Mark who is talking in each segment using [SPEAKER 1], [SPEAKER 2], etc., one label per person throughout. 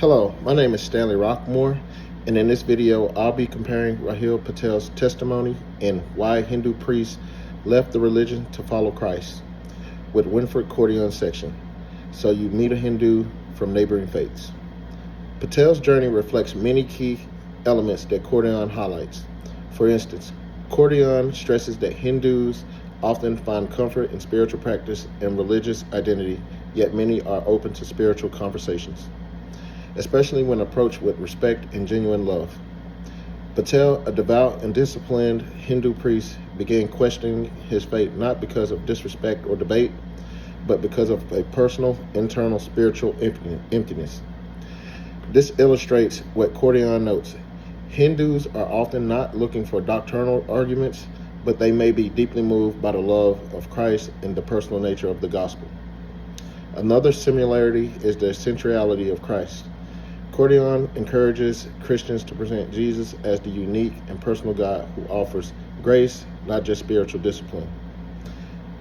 [SPEAKER 1] Hello, my name is Stanley Rockmore, and in this video, I'll be comparing Rahil Patel's testimony and why Hindu priests left the religion to follow Christ with Winfred Cordion's section, so you meet a Hindu from neighboring faiths. Patel's journey reflects many key elements that Cordion highlights. For instance, Cordion stresses that Hindus often find comfort in spiritual practice and religious identity, yet many are open to spiritual conversations, especially when approached with respect and genuine love. Patel, a devout and disciplined Hindu priest, began questioning his faith not because of disrespect or debate, but because of a personal, internal spiritual emptiness. This illustrates what Cordion notes. Hindus are often not looking for doctrinal arguments, but they may be deeply moved by the love of Christ and the personal nature of the gospel. Another similarity is the centrality of Christ. Cordion encourages Christians to present Jesus as the unique and personal God who offers grace, not just spiritual discipline.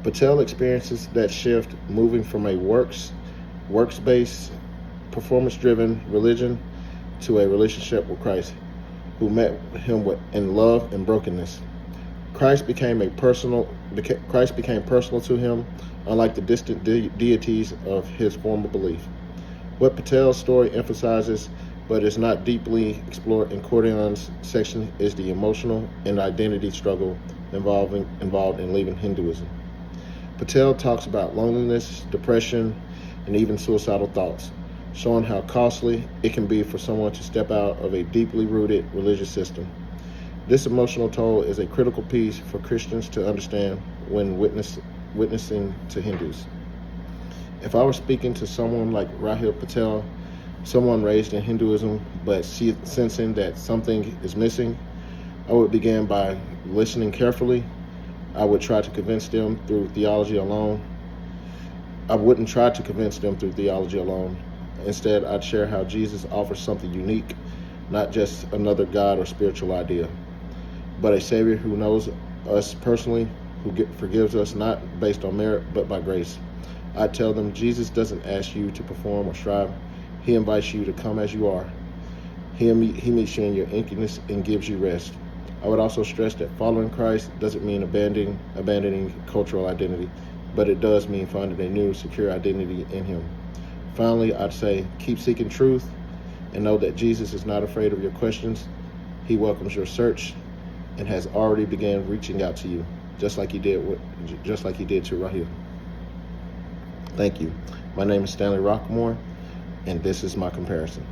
[SPEAKER 1] Patel experiences that shift, moving from a works-based, performance-driven religion to a relationship with Christ, who met him in love and brokenness. Christ became personal to him, unlike the distant deities of his former belief. What Patel's story emphasizes, but is not deeply explored in Cordion's section, is the emotional and identity struggle involved in leaving Hinduism. Patel talks about loneliness, depression, and even suicidal thoughts, showing how costly it can be for someone to step out of a deeply rooted religious system. This emotional toll is a critical piece for Christians to understand when witnessing to Hindus. If I were speaking to someone like Rahil Patel, someone raised in Hinduism but sensing that something is missing, I would begin by listening carefully. I would try to convince them through theology alone. I wouldn't try to convince them through theology alone. Instead, I'd share how Jesus offers something unique, not just another God or spiritual idea, but a Savior who knows us personally, who forgives us not based on merit, but by grace. I tell them Jesus doesn't ask you to perform or strive. He invites you to come as you are. He meets you in your emptiness and gives you rest. I would also stress that following Christ doesn't mean abandoning cultural identity, but it does mean finding a new, secure identity in Him. Finally, I'd say keep seeking truth and know that Jesus is not afraid of your questions. He welcomes your search and has already begun reaching out to you, just like he did to Rahil. Thank you. My name is Stanley Rockmore, and this is my comparison.